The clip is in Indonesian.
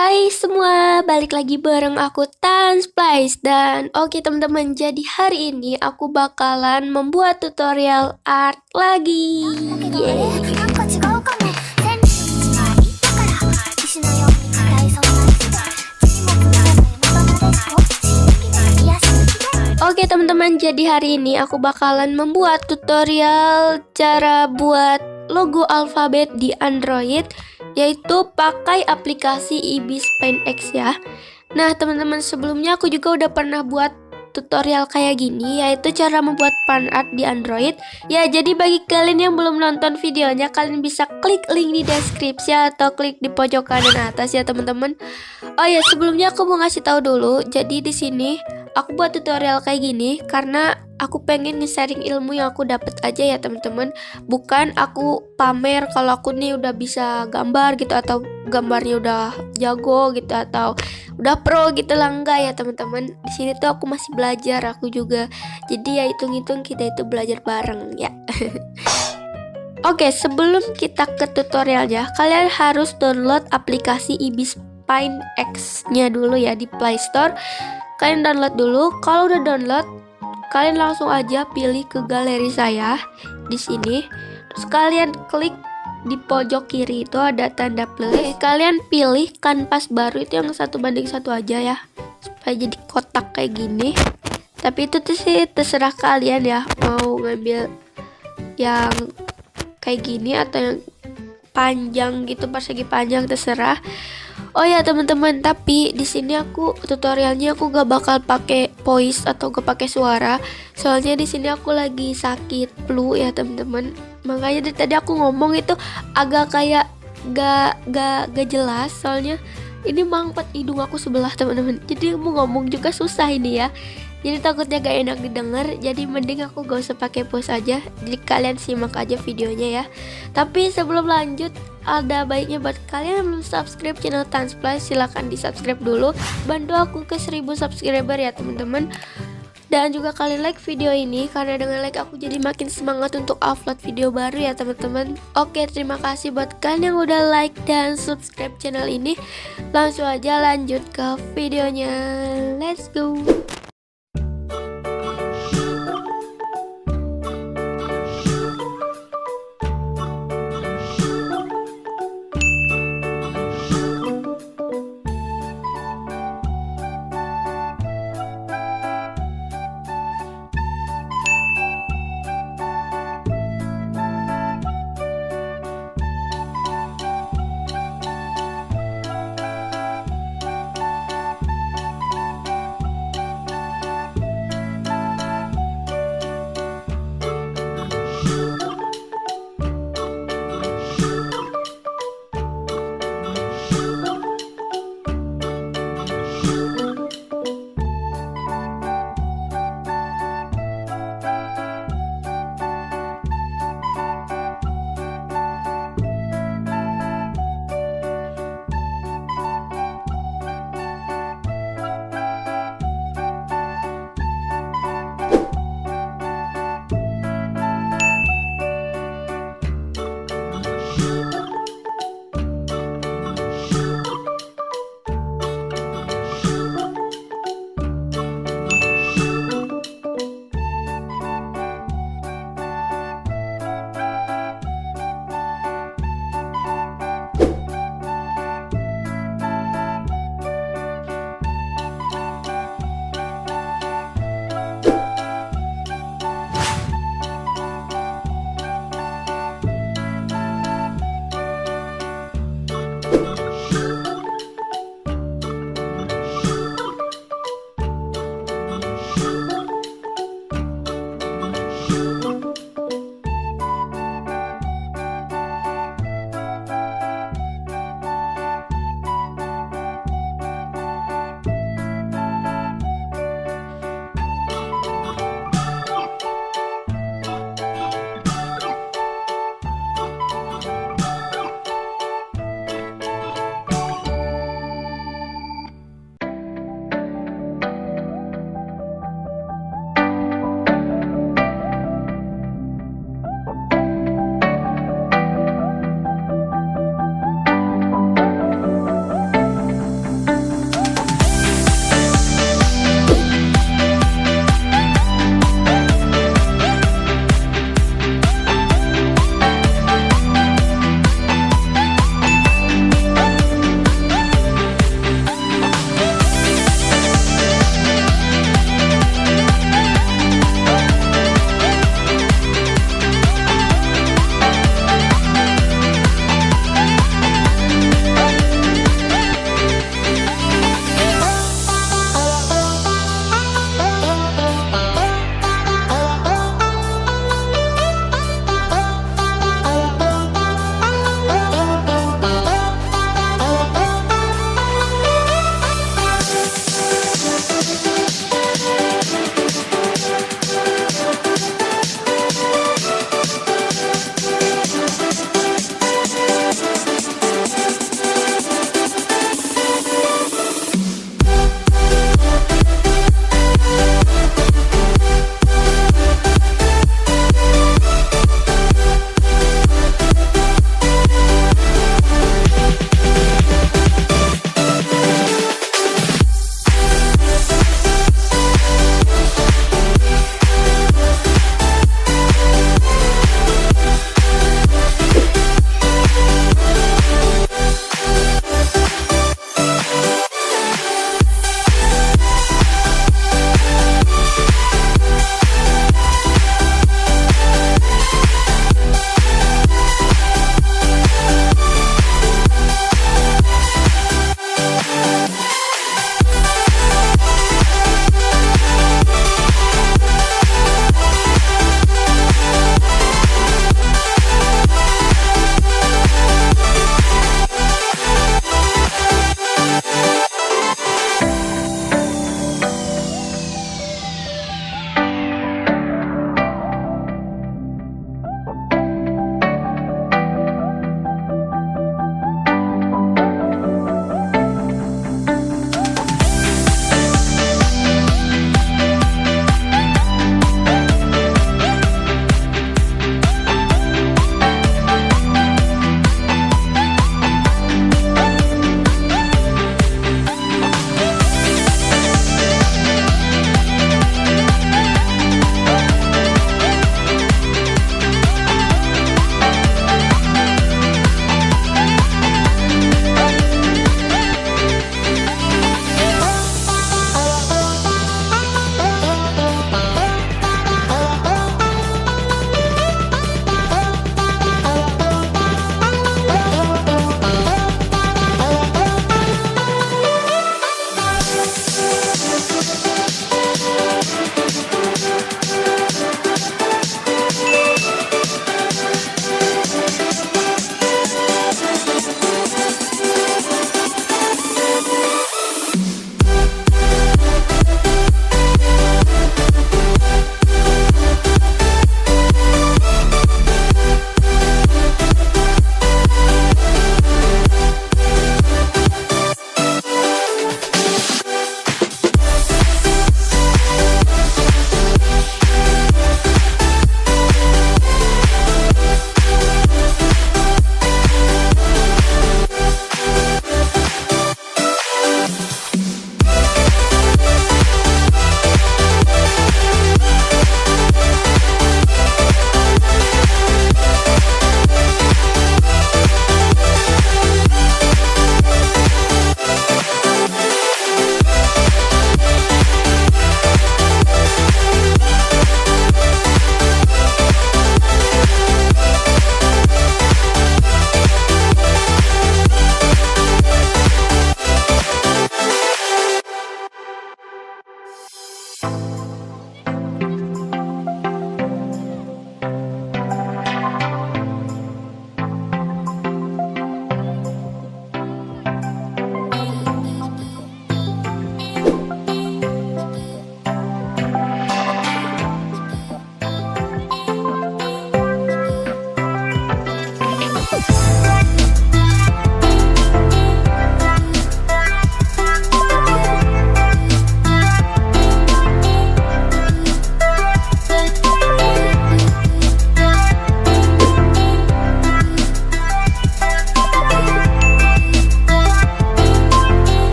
Hai semua, balik lagi bareng aku Sampai. Dan oke teman-teman, jadi hari ini aku bakalan membuat tutorial art lagi. Yeay. Oke teman-teman, jadi hari ini aku bakalan membuat tutorial cara buat logo alfabet di Android, yaitu pakai aplikasi ibisPaintx ya. Nah teman-teman, sebelumnya aku juga udah pernah buat tutorial kayak gini, yaitu cara membuat fan art di Android. Ya, jadi bagi kalian yang belum nonton videonya, kalian bisa klik link di deskripsi atau klik di pojok kanan atas ya teman-teman. Oh ya, sebelumnya aku mau ngasih tahu dulu. Jadi di sini aku buat tutorial kayak gini karena aku pengen nge-sharing ilmu yang aku dapat aja ya teman-teman. Bukan aku pamer kalau aku nih udah bisa gambar gitu, atau gambarnya udah jago gitu, atau udah pro gitu lah, enggak ya teman-teman. Di sini tuh aku masih belajar aku juga. Jadi ya hitung-hitung kita itu belajar bareng ya. Oke, sebelum kita ke tutorialnya, kalian harus download aplikasi ibisPaintx-nya dulu ya di Play Store. Kalian download dulu. Kalau udah download, kalian langsung aja pilih ke galeri saya di sini. Terus kalian klik di pojok kiri itu ada tanda plus. Kalian pilih kanvas baru, itu yang 1:1 aja ya, supaya jadi kotak kayak gini. Tapi itu sih terserah kalian ya, mau ngambil yang kayak gini atau yang panjang gitu, persegi panjang, terserah. Oh ya teman-teman, tapi di sini aku tutorialnya aku gak bakal pakai voice atau gak pakai suara, soalnya di sini aku lagi sakit flu ya teman-teman. Makanya dari tadi aku ngomong itu agak kayak gak jelas, soalnya ini mangkot hidung aku sebelah teman-teman. Jadi mau ngomong juga susah ini ya. Jadi takutnya gak enak didengar, jadi mending aku gak usah pakai pause aja. Jadi kalian simak aja videonya ya. Tapi sebelum lanjut, ada baiknya buat kalian yang belum subscribe channel Sampai, silahkan di subscribe dulu. Bantu aku ke 1000 subscriber ya teman-teman. Dan juga kalian like video ini, karena dengan like aku jadi makin semangat untuk upload video baru ya teman-teman. Oke, terima kasih buat kalian yang udah like dan subscribe channel ini. Langsung aja lanjut ke videonya. Let's go.